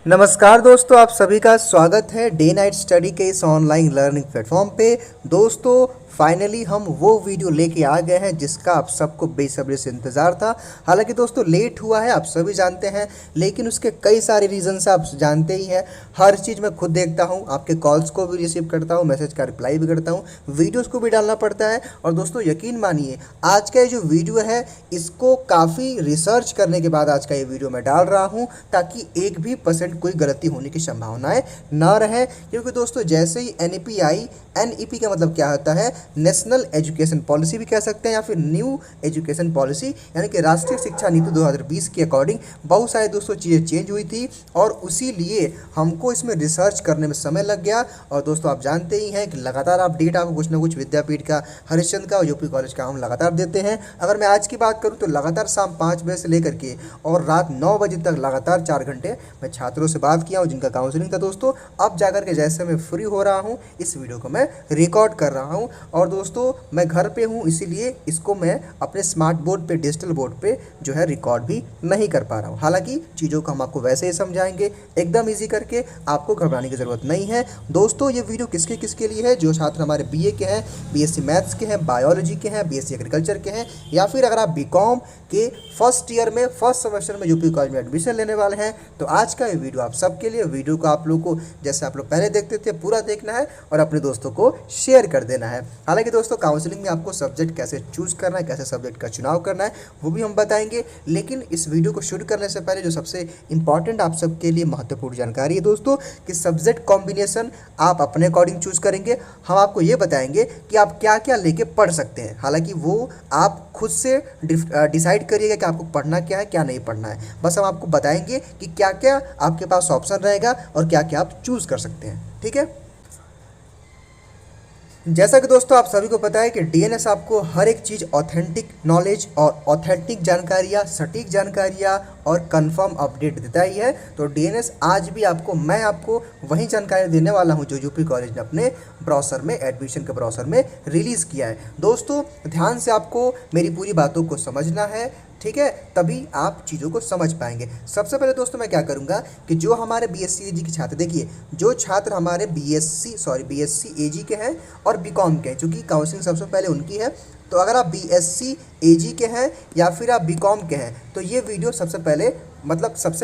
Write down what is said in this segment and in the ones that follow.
नमस्कार दोस्तों, आप सभी का स्वागत है डे नाइट स्टडी के इस ऑनलाइन लर्निंग प्लेटफॉर्म पे। दोस्तों फाइनली हम वो वीडियो लेके आ गए हैं जिसका आप सबको बेसब्री से इंतज़ार था। हालांकि दोस्तों लेट हुआ है, आप सभी जानते हैं, लेकिन उसके कई सारे रीजंस आप जानते ही हैं। हर चीज़ मैं खुद देखता हूँ, आपके कॉल्स को भी रिसीव करता हूँ, मैसेज का रिप्लाई भी करता हूँ, वीडियोज़ को भी डालना पड़ता है। और दोस्तों यकीन मानिए, आज का ये जो वीडियो है इसको काफ़ी रिसर्च करने के बाद आज का ये वीडियो मैं डाल रहा हूँ, ताकि 1% कोई गलती होने की संभावनाएं ना रहे। क्योंकि दोस्तों जैसे ही एनईपी आई, एनईपी का मतलब क्या होता है, नेशनल एजुकेशन पॉलिसी भी कह सकते हैं, या फिर न्यू एजुकेशन पॉलिसी, यानी कि राष्ट्रीय शिक्षा नीति 2020 के अकॉर्डिंग बहुत सारे दोस्तों चीज़ें चेंज हुई थी और उसी लिए हमको इसमें रिसर्च करने में समय लग गया। और दोस्तों आप जानते ही हैं कि लगातार अपडेट आपको कुछ ना कुछ विद्यापीठ का, हरिश्चंद्र का और यूपी कॉलेज का हम लगातार देते हैं। अगर मैं आज की बात करूँ तो लगातार शाम 5 बजे से लेकर के और रात 9 बजे तक लगातार 4 घंटे मैं छात्रों से बात किया हूँ जिनका काउंसलिंग था। दोस्तों अब जाकर के जैसे मैं फ्री हो रहा हूँ, इस वीडियो को मैं रिकॉर्ड कर रहा हूँ। और दोस्तों मैं घर पे हूँ, इसीलिए इसको मैं अपने स्मार्ट बोर्ड पे, डिजिटल बोर्ड पे जो है रिकॉर्ड भी नहीं कर पा रहा हूँ। हालांकि चीज़ों को हम आपको वैसे ही समझाएंगे एकदम ईजी करके, आपको घबराने की ज़रूरत नहीं है। दोस्तों ये वीडियो किसके किसके लिए है? जो छात्र हमारे बीए के हैं, बीएससी मैथ्स के हैं, बायोलॉजी के हैं, बीएससी एग्रीकल्चर के हैं, या फिर अगर आप बीकॉम के फर्स्ट ईयर में, फर्स्ट सेमेस्टर में यूपी कॉलेज में एडमिशन लेने वाले हैं, तो आज का ये वीडियो आप सबके लिए। वीडियो को आप लोग को जैसे आप लोग पहले देखते थे पूरा देखना है और अपने दोस्तों को शेयर कर देना है। हालांकि दोस्तों काउंसलिंग में आपको सब्जेक्ट कैसे चूज करना है, कैसे सब्जेक्ट का चुनाव करना है, वो भी हम बताएंगे। लेकिन इस वीडियो को शुरू करने से पहले जो सबसे इंपॉर्टेंट आप सबके लिए महत्वपूर्ण जानकारी है दोस्तों, कि सब्जेक्ट कॉम्बिनेशन आप अपने अकॉर्डिंग चूज करेंगे। हम आपको ये बताएंगे कि आप क्या क्या लेके पढ़ सकते हैं। हालांकि वो आप खुद से डिसाइड करिएगा कि आपको पढ़ना क्या है, क्या नहीं पढ़ना है। बस हम आपको बताएंगे कि क्या क्या आपके पास ऑप्शन रहेगा और क्या क्या आप चूज कर सकते हैं। ठीक है, जैसा कि दोस्तों आप सभी को पता है कि डीएनएस आपको हर एक चीज़ ऑथेंटिक नॉलेज और ऑथेंटिक जानकारियाँ, सटीक जानकारियाँ और कंफर्म अपडेट देता ही है। तो डीएनएस आज भी मैं आपको वही जानकारी देने वाला हूं जो यूपी कॉलेज ने अपने ब्राउज़र में, एडमिशन के ब्राउज़र में रिलीज़ किया है। दोस्तों ध्यान से आपको मेरी पूरी बातों को समझना है, ठीक है, तभी आप चीज़ों को समझ पाएंगे। सबसे पहले दोस्तों मैं क्या करूंगा कि जो हमारे बीएससी एजी के छात्र, देखिए जो छात्र हमारे बीएससी एजी के हैं और बीकॉम के हैं, चूँकि काउंसलिंग सबसे पहले उनकी है, तो अगर आप बीएससी एजी के हैं या फिर आप बीकॉम के हैं तो ये वीडियो सबसे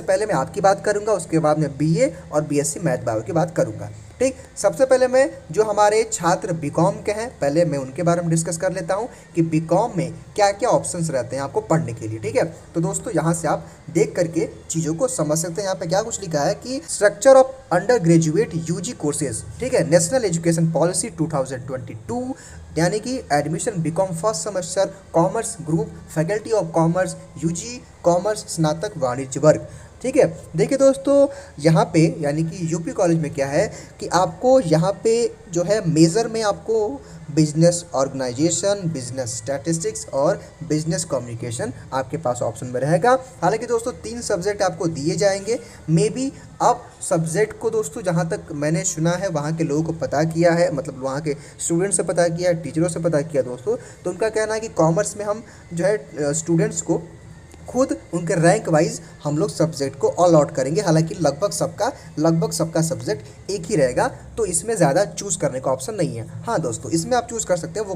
पहले मैं आपकी बात करूंगा, उसके बाद मैं बीए और बीएससी मैथ बायो की बात करूंगा। ठीक, सबसे पहले मैं जो हमारे छात्र बीकॉम के हैं पहले मैं उनके बारे में डिस्कस कर लेता हूं कि बीकॉम में क्या क्या ऑप्शंस रहते हैं आपको पढ़ने के लिए। ठीक है, तो दोस्तों यहाँ से आप देख करके चीज़ों को समझ सकते हैं। यहाँ पे क्या कुछ लिखा है कि structure of undergraduate UG courses, ठीक है, नेशनल एजुकेशन पॉलिसी 2022, यानी कि admission BCom first semester commerce group, faculty of commerce, UG commerce, स्नातक वाणिज्य वर्ग। ठीक है, देखिए दोस्तों यहाँ पे यानी कि यूपी कॉलेज में क्या है कि आपको यहाँ पे जो है मेजर में आपको बिजनेस ऑर्गेनाइजेशन, बिजनेस स्टैटिस्टिक्स और बिजनेस कम्युनिकेशन आपके पास ऑप्शन में रहेगा। हालांकि दोस्तों 3 सब्जेक्ट आपको दिए जाएंगे। मे बी अब सब्जेक्ट को दोस्तों जहाँ तक मैंने सुना है, वहाँ के लोगों को पता किया है, मतलब वहाँ के स्टूडेंट्स से पता किया, टीचरों से पता किया दोस्तों, तो उनका कहना है कि कॉमर्स में हम जो है स्टूडेंट्स को खुद उनके रैंक वाइज हम लोग सब्जेक्ट को ऑल आउट करेंगे। हालांकि लगभग सबका सब्जेक्ट एक ही रहेगा, तो इसमें ज़्यादा चूज़ करने का ऑप्शन नहीं है। हाँ दोस्तों, इसमें आप चूज़ कर सकते हैं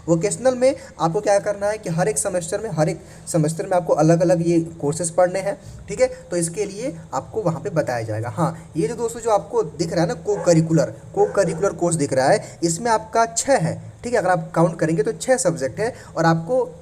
वोकेशनल में आपको क्या करना है कि हर एक सेमेस्टर में आपको अलग अलग ये कोर्सेज पढ़ने हैं। ठीक है, तो इसके लिए आपको वहाँ पे बताया जाएगा। हाँ, ये जो दोस्तों जो आपको दिख रहा है ना को करिकुलर कोर्स दिख रहा है, इसमें आपका 6 है। ठीक है, अगर आप काउंट करेंगे तो 6 सब्जेक्ट है। और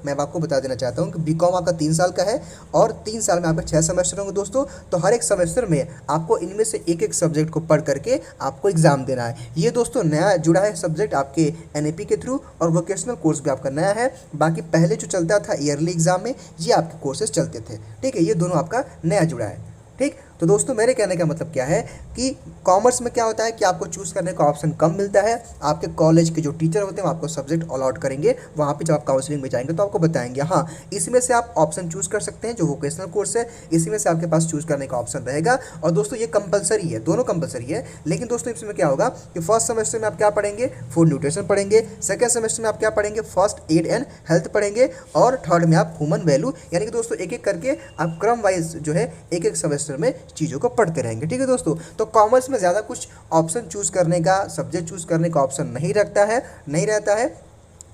मैं आपको बता देना चाहता हूँ कि बीकॉम आपका 3 साल का है और 3 साल में आपका 6 सेमेस्टर होंगे दोस्तों। तो हर एक सेमेस्टर में आपको इनमें से एक सब्जेक्ट को पढ़ करके आपको एग्जाम देना है। ये दोस्तों नया जुड़ा है सब्जेक्ट आपके एनईपी के थ्रू, और वोकेशनल कोर्स भी आपका नया है। बाकी पहले जो चलता था ईयरली एग्जाम में, ये आपके कोर्सेज चलते थे। ठीक है, ये दोनों आपका नया जुड़ा है। ठीक, तो दोस्तों मेरे कहने का मतलब क्या है कि कॉमर्स में क्या होता है कि आपको चूज़ करने का ऑप्शन कम मिलता है। आपके कॉलेज के जो टीचर होते हैं वो आपको सब्जेक्ट ऑल आउट करेंगे, वहाँ पे जब आप काउंसलिंग में जाएंगे तो आपको बताएंगे। हाँ, इसमें से आप ऑप्शन चूज़ कर सकते हैं जो वोकेशनल कोर्स है, इसी में से आपके पास चूज़ करने का ऑप्शन रहेगा। और दोस्तों ये कंपलसरी है, दोनों कंपलसरी है। लेकिन दोस्तों इसमें क्या होगा कि फर्स्ट सेमेस्टर में आप क्या पढ़ेंगे, फूड न्यूट्रिशन पढ़ेंगे, सेकेंड सेमेस्टर में आप क्या पढ़ेंगे, फर्स्ट एड एंड हेल्थ पढ़ेंगे, और थर्ड में आप ह्यूमन वैल्यू, यानी कि दोस्तों एक एक करके आप क्रम वाइज जो है एक सेमेस्टर में चीज़ों को पढ़ते रहेंगे। ठीक है दोस्तों, तो कॉमर्स में ज़्यादा कुछ ऑप्शन चूज़ करने का, सब्जेक्ट चूज़ करने का ऑप्शन नहीं रहता है।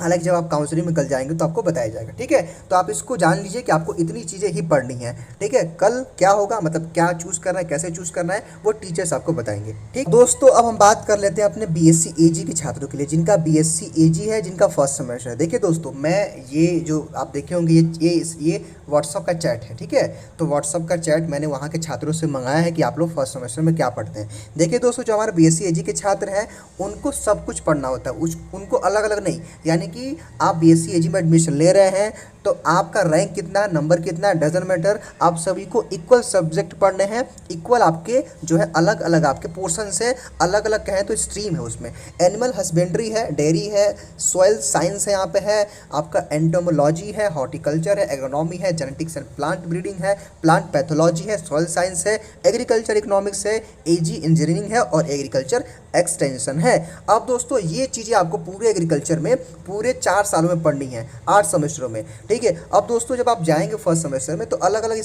हालांकि जब आप काउंसलिंग में कल जाएंगे तो आपको बताया जाएगा। ठीक है, तो आप इसको जान लीजिए कि आपको इतनी चीज़ें ही पढ़नी है। ठीक है, कल क्या होगा, मतलब क्या चूज़ करना है, कैसे चूज़ करना है, वो टीचर्स आपको बताएंगे। ठीक दोस्तों, अब हम बात कर लेते हैं अपने बीएससी एजी के छात्रों के लिए, जिनका बीएससी एजी है, जिनका फर्स्ट सेमेस्टर है। देखिए दोस्तों, मैं ये जो आप देखे होंगे ये व्हाट्सअप का चैट है। ठीक है, तो व्हाट्सअप का चैट मैंने वहाँ के छात्रों से मंगाया है कि आप लोग फर्स्ट सेमेस्टर में क्या पढ़ते हैं। देखिए दोस्तों, जो हमारे बीएससी एजी के छात्र हैं उनको सब कुछ पढ़ना होता है, उनको अलग अलग नहीं। यानी कि आप बीएससी एजी में एडमिशन ले रहे हैं तो आपका रैंक कितना है, नंबर कितना है, डजंट मैटर। आप सभी को इक्वल सब्जेक्ट पढ़ने हैं, इक्वल आपके जो है अलग अलग आपके पोर्शन से अलग अलग कहें तो स्ट्रीम है। उसमें एनिमल हस्बेंड्री है, डेयरी है, सॉइल साइंस है, यहाँ पे है आपका एंटोमोलॉजी है, हॉर्टिकल्चर है, एग्रोनॉमी है, जेनेटिक्स एंड प्लांट ब्रीडिंग है, प्लांट पैथोलॉजी है, सॉइल साइंस है, एग्रीकल्चर इकोनॉमिक्स है, एजी इंजीनियरिंग है और एग्रीकल्चर एक्सटेंशन है। अब दोस्तों ये चीज़ें आपको पूरे एग्रीकल्चर में पूरे 4 सालों में पढ़नी है, 8 सेमेस्टरों में। ठीक है, अब दोस्तों जब आप जाएंगे फर्स्ट सेमेस्टर में तो अलग अलग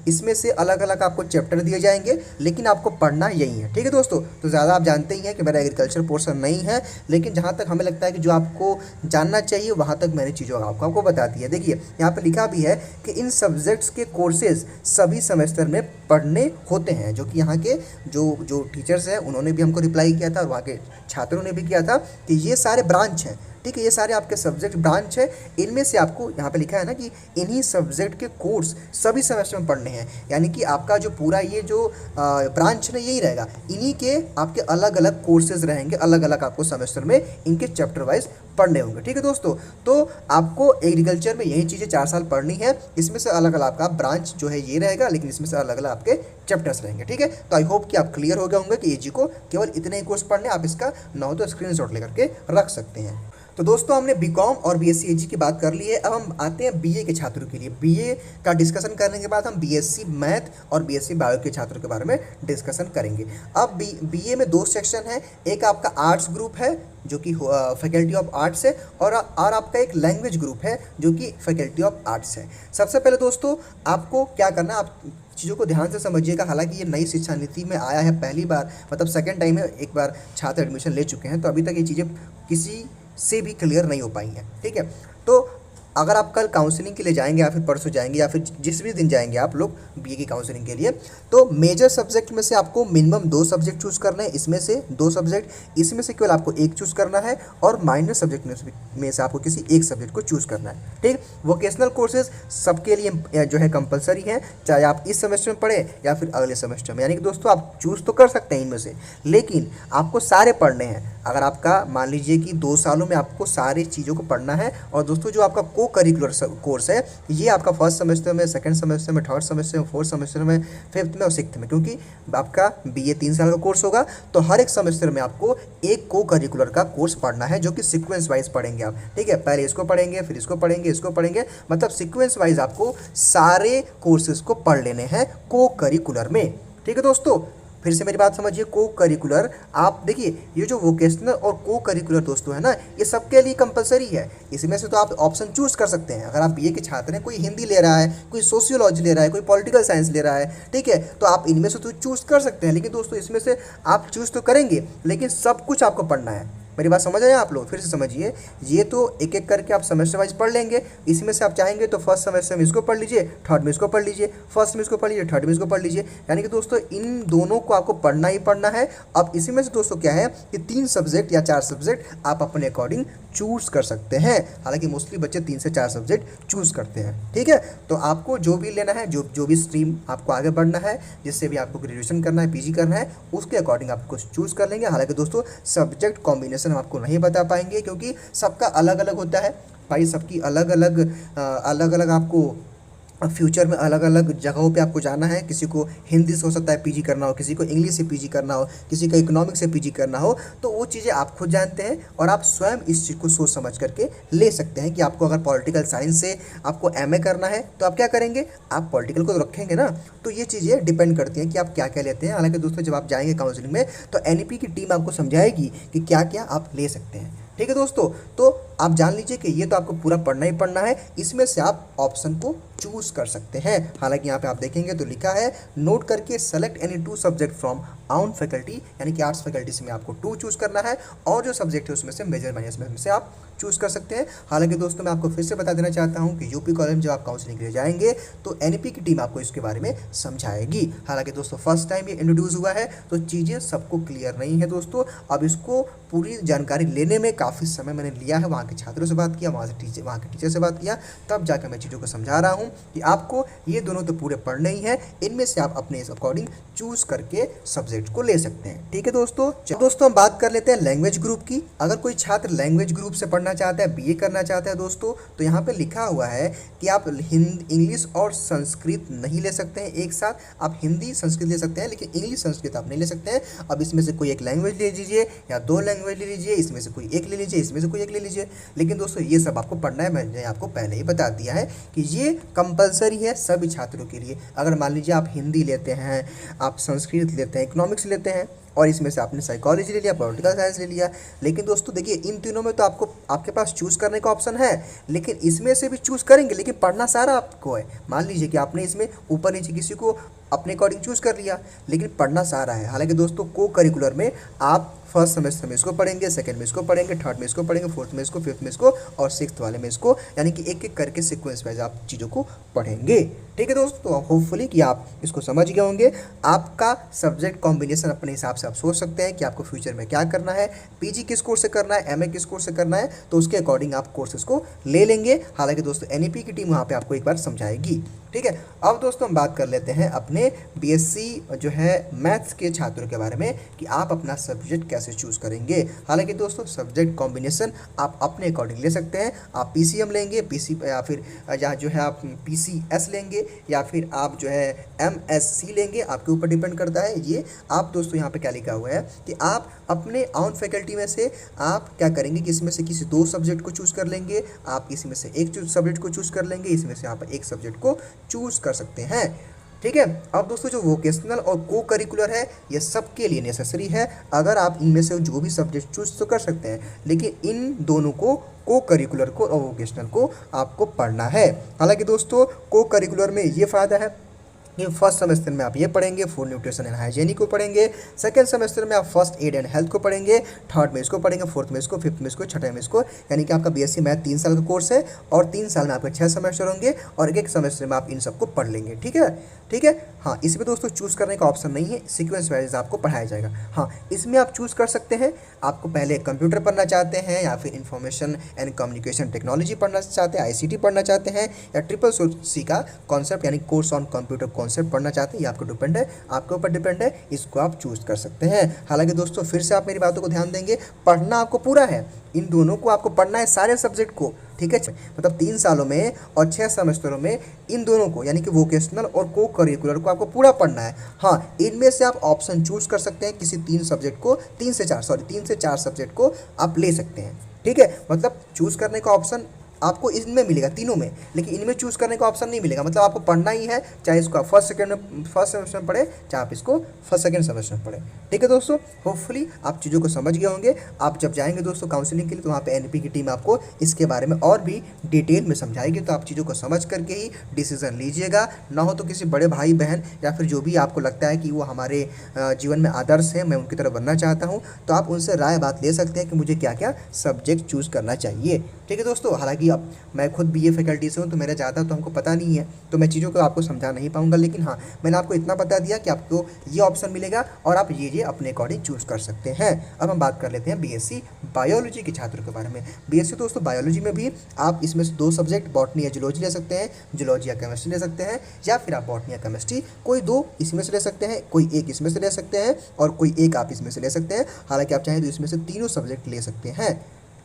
इसमें से अलग अलग आपको चैप्टर दिए जाएंगे, लेकिन आपको पढ़ना यही है। ठीक है दोस्तों, तो ज़्यादा आप जानते ही हैं कि मेरा एग्रीकल्चर पोर्शन नहीं है, लेकिन जहाँ तक हमें लगता है कि जो आपको जानना चाहिए वहाँ तक मैंने चीज़ों आपको बता दी है। देखिए यहाँ पर लिखा भी है कि इन सब्जेक्ट्स के कोर्सेज सभी सेमेस्टर में पढ़ने होते हैं, जो कि यहाँ के जो टीचर्स हैं उन्होंने भी हमको रिप्लाई किया था और वहाँ के छात्रों ने भी किया था कि ये सारे ब्रांच हैं। ठीक है, ये सारे आपके सब्जेक्ट ब्रांच है, इनमें से आपको यहाँ पे लिखा है ना कि इन्हीं सब्जेक्ट के कोर्स सभी सेमेस्टर में पढ़ने हैं। यानी कि आपका जो पूरा ये जो ब्रांच है यही रहेगा, इन्हीं के आपके अलग अलग कोर्सेज रहेंगे, अलग अलग आपको सेमेस्टर में इनके चैप्टर वाइज पढ़ने होंगे। ठीक है दोस्तों, तो आपको एग्रीकल्चर में यही चीज़ें 4 साल पढ़नी है, इसमें से अलग अलग आपका ब्रांच जो है ये रहेगा, लेकिन इसमें से अलग अलग आपके चैप्टर्स रहेंगे। ठीक है, तो आई होप कि आप क्लियर हो गए होंगे कि एजी को केवल इतने ही कोर्स पढ़ने, आप इसका ना हो तो स्क्रीनशॉट लेकर के रख सकते हैं। तो दोस्तों हमने बीकॉम और बीएससी एजी की बात कर ली है, अब हम आते हैं बीए के छात्रों के लिए। बीए का डिस्कशन करने के बाद हम बीएससी मैथ और बीएससी बायो के छात्रों के बारे में डिस्कशन करेंगे। अब बीए में 2 सेक्शन है, एक आपका आर्ट्स ग्रुप है जो कि फैकल्टी ऑफ आर्ट्स है, और आपका एक लैंग्वेज ग्रुप है जो कि फैकल्टी ऑफ आर्ट्स है। सबसे पहले दोस्तों आपको क्या करना, आप चीज़ों को ध्यान से समझिएगा। हालांकि ये नई शिक्षा नीति में आया है, पहली बार मतलब सेकेंड टाइम है, एक बार छात्र एडमिशन ले चुके हैं, तो अभी तक ये चीज़ें किसी से भी क्लियर नहीं हो पाई हैं। ठीक है, तो अगर आप कल काउंसलिंग के लिए जाएंगे या फिर परसों जाएंगे या फिर जिस भी दिन जाएंगे आप लोग बीए की काउंसलिंग के लिए, तो मेजर सब्जेक्ट में से आपको मिनिमम 2 सब्जेक्ट चूज़ करने हैं, इसमें से 2 सब्जेक्ट, इसमें से केवल आपको 1 चूज़ करना है, और माइनर सब्जेक्ट में से आपको किसी एक सब्जेक्ट को चूज़ करना है। ठीक, वोकेशनल कोर्सेज सबके लिए जो है कंपलसरी है, चाहे आप इस सेमेस्टर में पढ़े या फिर अगले सेमेस्टर में। यानी कि दोस्तों आप चूज़ तो कर सकते हैं इनमें से, लेकिन आपको सारे पढ़ने हैं। अगर आपका मान लीजिए कि 2 सालों में आपको सारी चीज़ों को पढ़ना है, और दोस्तों जो आपका को करिकुलर कोर्स है ये आपका फर्स्ट सेमेस्टर में, सेकंड सेमेस्टर में, थर्ड सेमेस्टर में, फोर्थ सेमेस्टर में, फिफ्थ में और सिक्स्थ में, क्योंकि आपका बीए 3 साल का कोर्स होगा, तो हर एक सेमेस्टर में आपको एक को करिकुलर का कोर्स पढ़ना है, जो कि सीक्वेंस वाइज पढ़ेंगे आप। ठीक है, पहले इसको पढ़ेंगे, फिर इसको पढ़ेंगे, इसको पढ़ेंगे, मतलब सीक्वेंस वाइज आपको सारे कोर्सेज को पढ़ लेने हैं को करिकुलर में। ठीक है दोस्तों, फिर से मेरी बात समझिए, को करिकुलर, आप देखिए ये जो वोकेशनल और को करिकुलर दोस्तों है ना, ये सबके लिए कंपलसरी है। इसमें से तो आप ऑप्शन चूज कर सकते हैं। अगर आप बीए के छात्र हैं, कोई हिंदी ले रहा है, कोई सोशियोलॉजी ले रहा है, कोई पॉलिटिकल साइंस ले रहा है, ठीक है, तो आप इनमें से तो चूज कर सकते हैं। लेकिन दोस्तों इसमें से आप चूज तो करेंगे, लेकिन सब कुछ आपको पढ़ना है। मेरी बात समझ आए आप लोग? फिर से समझिए, ये तो एक एक करके आप सेमेस्टर वाइज पढ़ लेंगे। इसमें से आप चाहेंगे तो फर्स्ट सेमेस्टर में इसको पढ़ लीजिए, थर्ड में इसको पढ़ लीजिए, फर्स्ट में इसको पढ़ लीजिए, थर्ड में इसको पढ़ लीजिए। यानी कि दोस्तों इन दोनों को आपको पढ़ना ही पढ़ना है। अब इसी में से दोस्तों क्या है कि 3 सब्जेक्ट या 4 सब्जेक्ट आप अपने अकॉर्डिंग चूज़ कर सकते हैं। हालांकि मोस्टली बच्चे 3 से 4 सब्जेक्ट चूज़ करते हैं। ठीक है, तो आपको जो भी लेना है, जो भी स्ट्रीम आपको आगे बढ़ना है, जिससे भी आपको ग्रेजुएशन करना है, पीजी करना है, उसके अकॉर्डिंग आप कुछ चूज़ कर लेंगे। हालांकि दोस्तों सब्जेक्ट कॉम्बिनेशन हम आपको नहीं बता पाएंगे, क्योंकि सबका अलग अलग होता है भाई, सबकी अलग अलग आपको फ्यूचर में अलग अलग जगहों पे आपको जाना है। किसी को हिंदी से हो सकता है पीजी करना हो, किसी को इंग्लिश से पीजी करना हो, किसी को इकोनॉमिक्स से पीजी करना हो, तो वो चीज़ें आप खुद जानते हैं और आप स्वयं इस चीज़ को सोच समझ करके ले सकते हैं कि आपको अगर पॉलिटिकल साइंस से आपको एमए करना है तो आप क्या करेंगे, आप पॉलिटिकल को तो रखेंगे ना। तो ये चीज़ें डिपेंड करती हैं कि आप क्या क्या लेते हैं। हालांकि दोस्तों जब आप जाएंगे काउंसलिंग में तो एनईपी की टीम आपको समझाएगी कि क्या क्या आप ले सकते हैं। ठीक है दोस्तों, तो आप जान लीजिए कि ये तो आपको पूरा पढ़ना ही पढ़ना है। इसमें से आप ऑप्शन को चूज़ कर सकते हैं। हालांकि यहाँ पे आप देखेंगे तो लिखा है नोट करके सेलेक्ट एनी 2 सब्जेक्ट फ्रॉम आउन फैकल्टी, यानी कि आर्ट्स फैकल्टी से में आपको 2 चूज़ करना है और जो सब्जेक्ट है उसमें से मेजर माइनस में से आप चूज़ कर सकते हैं। हालांकि दोस्तों मैं आपको फिर से बता देना चाहता हूं कि यूपी कॉलेज में जब आप काउंसलिंग के लिए जाएंगे तो एनईपी की टीम आपको इसके बारे में समझाएगी। हालांकि दोस्तों फर्स्ट टाइम ये इंट्रोड्यूस हुआ है तो चीज़ें सबको क्लियर नहीं है दोस्तों। अब इसको पूरी जानकारी लेने में काफ़ी समय मैंने लिया है, वहाँ के छात्रों से बात किया, वहाँ के टीचर से बात किया, तब जाकर मैं चीज़ों को समझा रहा हूँ कि आपको ये दोनों तो पूरे पढ़ने ही है, इनमें से आप अपने अकॉर्डिंग चूज़ करके सब्जेक्ट को ले सकते हैं। ठीक है दोस्तों। दोस्तों हम बात कर लेते हैं लैंग्वेज ग्रुप की। अगर कोई छात्र लैंग्वेज ग्रुप से पढ़ना चाहता है, बीए करना चाहता है दोस्तों, तो यहाँ पे लिखा हुआ है कि आप हिंदी, इंग्लिश और संस्कृत नहीं ले सकते हैं एक साथ। आप हिंदी संस्कृत ले सकते हैं लेकिन इंग्लिश संस्कृत आप नहीं ले सकते हैं। अब इसमें से कोई एक लैंग्वेज ले लीजिए या 2 लैंग्वेज ले लीजिए, इसमें से कोई एक ले लीजिए, इसमें से कोई एक ले लीजिए। लेकिन दोस्तों ये सब आपको पढ़ना है, मैंने आपको पहले ही बता दिया है कि ये कंपलसरी है सभी छात्रों के लिए। अगर मान लीजिए आप हिंदी लेते हैं, आप संस्कृत लेते हैं, इकोनॉमिक्स लेते हैं और इसमें से आपने साइकोलॉजी ले लिया, पॉलिटिकल साइंस ले लिया, लेकिन दोस्तों देखिए इन तीनों में तो आपके पास चूज़ करने का ऑप्शन है, लेकिन इसमें से भी चूज़ करेंगे लेकिन पढ़ना सारा आपको है। मान लीजिए कि आपने इसमें ऊपर नीचे किसी को अपने अकॉर्डिंग चूज़ कर लिया लेकिन पढ़ना सारा है। हालांकि दोस्तों को करिकुलर में आप फर्स्ट सेमेस्टर में इसको पढ़ेंगे, सेकंड में इसको पढ़ेंगे, थर्ड में इसको पढ़ेंगे, फोर्थ में इसको, फिफ्थ में इसको और सिक्स्थ वाले में इसको, यानी कि एक एक करके सीक्वेंस वाइज आप चीज़ों को पढ़ेंगे। ठीक है दोस्तों, होपफुली कि आप इसको समझ गए होंगे। आपका सब्जेक्ट कॉम्बिनेशन अपने हिसाब से आप सोच सकते हैं कि आपको फ्यूचर में क्या करना है, पीजी किस कोर्स से करना है, एमए किस कोर्स से करना है, तो उसके अकॉर्डिंग आप कोर्सेज को ले लेंगे। हालांकि दोस्तों एनईपी की टीम वहाँ पे आपको एक बार समझाएगी। ठीक है, अब दोस्तों हम बात कर लेते हैं अपने बीएससी जो है मैथ्स के छात्रों के बारे में कि आप अपना सब्जेक्ट कैसे चूज़ करेंगे। हालांकि दोस्तों सब्जेक्ट कॉम्बिनेशन आप अपने अकॉर्डिंग ले सकते हैं। आप पीसीएम लेंगे, पीसी या फिर जहाँ जो है आप पीसीएस लेंगे या फिर आप जो है एमएससी लेंगे, आपके ऊपर डिपेंड करता है। ये आप दोस्तों यहाँ पे क्या लिखा हुआ है कि आप अपने ऑन फैकल्टी में से आप क्या करेंगे कि इसमें से किसी 2 सब्जेक्ट को चूज़ कर लेंगे, आप इसमें से एक सब्जेक्ट को चूज़ कर लेंगे, इसमें से आप एक सब्जेक्ट को चूज़ कर सकते हैं। ठीक है, अब दोस्तों जो वोकेशनल और को करिकुलर है ये सबके लिए नेसेसरी है। अगर आप इनमें से जो भी सब्जेक्ट चूज तो कर सकते हैं, लेकिन इन दोनों को करिकुलर को और वोकेशनल को आपको पढ़ना है। हालांकि दोस्तों को करिकुलर में ये फ़ायदा है कि फर्स्ट सेमेस्टर में आप ये पढ़ेंगे, फूड न्यूट्रिशन एंड हाइजीनिक को पढ़ेंगे, सेकंड सेमेस्टर में आप फर्स्ट एड एंड हेल्थ को पढ़ेंगे, थर्ड में इसको पढ़ेंगे, फोर्थ में इसको, फिफ्थ में इसको, छठे में इसको, यानी कि आपका बीएससी मैथ 3 साल का कोर्स है और 3 साल में आपके 6 सेमेस्टर होंगे और एक सेमेस्टर में आप इन सबको पढ़ लेंगे। ठीक है, ठीक है। हाँ, इसमें दोस्तों चूज़ करने का ऑप्शन नहीं है, सीक्वेंस वाइज आपको पढ़ाया जाएगा। हाँ, इसमें आप चूज़ कर सकते हैं, आपको पहले कंप्यूटर पढ़ना चाहते हैं या फिर इंफॉर्मेशन एंड कम्युनिकेशन टेक्नोलॉजी पढ़ना चाहते हैं, आईसीटी पढ़ना चाहते हैं या ट्रिपल सी का कॉन्सेप्ट यानी कोर्स ऑन कंप्यूटर कॉन्सेप्ट पढ़ना चाहते हैं, ये आपको डिपेंड है, आपके ऊपर डिपेंड है, इसको आप चूज़ कर सकते हैं। हालांकि दोस्तों फिर से आप मेरी बातों को ध्यान देंगे, पढ़ना आपको पूरा है, इन दोनों को आपको पढ़ना है, सारे सब्जेक्ट को। ठीक है, मतलब 3 सालों में और 6 सेमेस्टरों में इन दोनों को यानी कि वोकेशनल और को करिकुलर को आपको पूरा पढ़ना है। हाँ, इनमें से आप ऑप्शन चूज़ कर सकते हैं, किसी 3 सब्जेक्ट को 3 से 4 सब्जेक्ट को आप ले सकते हैं। ठीक है, मतलब चूज़ करने का ऑप्शन आपको इनमें मिलेगा, तीनों में, लेकिन इनमें चूज़ करने का ऑप्शन नहीं मिलेगा। मतलब आपको पढ़ना ही है, चाहे इसको आप फर्स्ट सेमेस्टर में पढ़े, चाहे आप इसको फर्स्ट सेकंड सेमेस्टर में पढ़े। ठीक है दोस्तों, होपफुली आप चीज़ों को समझ गए होंगे। आप जब जाएंगे दोस्तों काउंसलिंग के लिए तो वहाँ पे एनईपी की टीम आपको इसके बारे में और भी डिटेल में समझाएगी, तो आप चीज़ों को समझ करके ही डिसीज़न लीजिएगा। ना हो तो किसी बड़े भाई बहन या फिर जो भी आपको लगता है कि वो हमारे जीवन में आदर्श है, मैं उनकी तरह बनना चाहता हूँ, तो आप उनसे राय बात ले सकते हैं कि मुझे क्या क्या सब्जेक्ट चूज़ करना चाहिए। ठीक है दोस्तों, हालांकि अब मैं खुद बीए फैकल्टी से हूँ तो मेरा ज़्यादा तो हमको पता नहीं है, तो मैं चीज़ों को आपको समझा नहीं पाऊँगा, लेकिन हाँ मैंने आपको इतना बता दिया कि आपको ये ऑप्शन मिलेगा और आप ये अपने अकॉर्डिंग चूज़ कर सकते हैं। अब हम बात कर लेते हैं बीएससी बायोलॉजी के छात्रों के बारे में। बीएससी दोस्तों बायोलॉजी में भी आप इसमें से 2 सब्जेक्ट बॉटनी या जूलॉजी ले सकते हैं, जूलॉजी या केमिस्ट्री ले सकते हैं, या फिर आप बॉटनी या केमिस्ट्री कोई 2 इसमें से ले सकते हैं, कोई एक इसमें से ले सकते हैं और कोई एक आप इसमें से ले सकते हैं। हालांकि आप चाहें तो इसमें से तीनों सब्जेक्ट ले सकते हैं।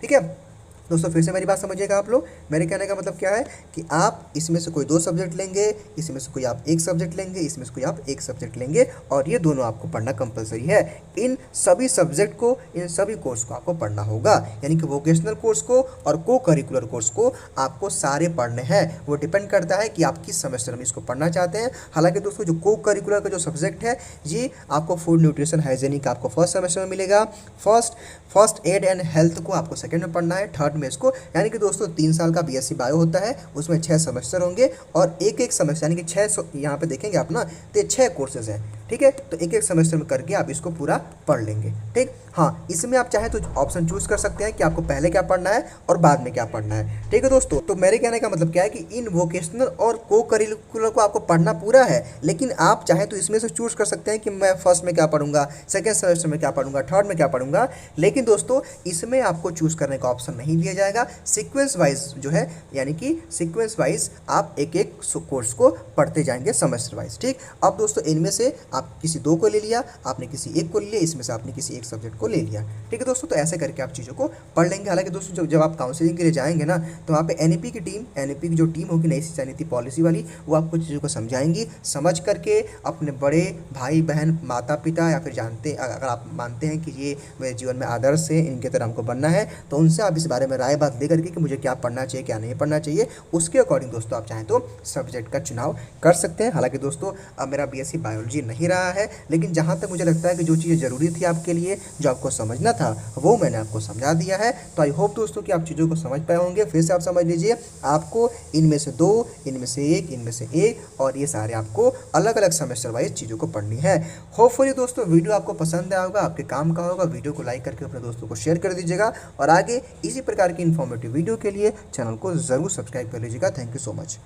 ठीक है दोस्तों, फिर से मेरी बात समझिएगा आप लोग। मेरे कहने का मतलब क्या है कि आप इसमें से कोई 2 सब्जेक्ट लेंगे, इसमें से कोई आप 1 सब्जेक्ट लेंगे, इसमें से कोई आप 1 सब्जेक्ट लेंगे और ये दोनों आपको पढ़ना कंपलसरी है। इन सभी सब्जेक्ट को, इन सभी कोर्स को आपको पढ़ना होगा, यानी कि वोकेशनल कोर्स को और को करिकुलर कोर्स को आपको सारे पढ़ने हैं। वो डिपेंड करता है कि आप किस सेमेस्टर में इसको पढ़ना चाहते हैं। हालांकि दोस्तों जो को करिकुलर का जो सब्जेक्ट है ये आपको फूड न्यूट्रिशन हाइजीनिक आपको फर्स्ट सेमेस्टर में मिलेगा, फर्स्ट एड एंड हेल्थ को आपको सेकेंड में पढ़ना है, थर्ड पार्ट में इसको, यानी कि दोस्तों 3 साल का बीएससी बायो होता है, उसमें 6 सेमेस्टर होंगे और एक एक सेमेस्टर यानी कि 6 यहाँ पे देखेंगे आप ना, तो 6 कोर्सेज हैं, ठीक है। तो एक एक सेमेस्टर में करके आप इसको पूरा पढ़ लेंगे, ठीक। हाँ, इसमें आप चाहें तो ऑप्शन चूज कर सकते हैं कि आपको पहले क्या पढ़ना है और बाद में क्या पढ़ना है, ठीक है दोस्तों। तो मेरे कहने का मतलब क्या है कि इन वोकेशनल और को करिकुलर को आपको पढ़ना पूरा है, लेकिन आप चाहें तो इसमें से चूज कर सकते हैं कि मैं फर्स्ट में क्या पढ़ूंगा, सेकेंड सेमेस्टर में क्या पढ़ूंगा, थर्ड में क्या पढ़ूंगा। लेकिन दोस्तों इसमें आपको चूज करने का ऑप्शन नहीं दिया जाएगा, सीक्वेंस वाइज जो है, यानी कि सीक्वेंस वाइज आप एक एक कोर्स को पढ़ते जाएंगे सेमेस्टर वाइज, ठीक। अब दोस्तों इनमें से आप किसी 2 को ले लिया, आपने किसी 1 को ले लिया, इसमें से आपने किसी एक सब्जेक्ट को ले लिया, ठीक है दोस्तों। तो ऐसे करके आप चीज़ों को पढ़ लेंगे। हालांकि दोस्तों जब आप काउंसलिंग के लिए जाएंगे ना, तो वहाँ पे एनईपी की टीम, एनईपी की जो टीम होगी नई शिक्षा नीति पॉलिसी वाली, वो आपको चीज़ों को समझाएंगी, समझ करके अपने बड़े भाई बहन माता पिता या फिर जानते, अगर आप मानते हैं कि ये मेरे जीवन में आदर्श है, इनके तरह हमको बनना है, तो उनसे आप इस बारे में राय बात दे करके कि मुझे क्या पढ़ना चाहिए क्या नहीं पढ़ना चाहिए, उसके अकॉर्डिंग दोस्तों आप चाहें तो सब्जेक्ट का चुनाव कर सकते हैं। हालांकि दोस्तों अब मेरा बीएससी बायोलॉजी नहीं रहा है, लेकिन जहाँ तक मुझे लगता है कि जो चीज़ें ज़रूरी थी आपके लिए, जो आपको समझना था, वो मैंने आपको समझा दिया है। तो आई होप दोस्तों कि आप चीज़ों को समझ पाए होंगे। फिर से आप समझ लीजिए, आपको इनमें से 2, इनमें से 1, इनमें से 1 और ये सारे आपको अलग अलग सेमेस्टर वाइज चीज़ों को पढ़नी है। होपफुली दोस्तों वीडियो आपको पसंद आया होगा, आपके काम का होगा। वीडियो को लाइक करके अपने दोस्तों को शेयर कर दीजिएगा और आगे इसी प्रकार की इन्फॉर्मेटिव वीडियो के लिए चैनल को ज़रूर सब्सक्राइब कर लीजिएगा। Thank you so much.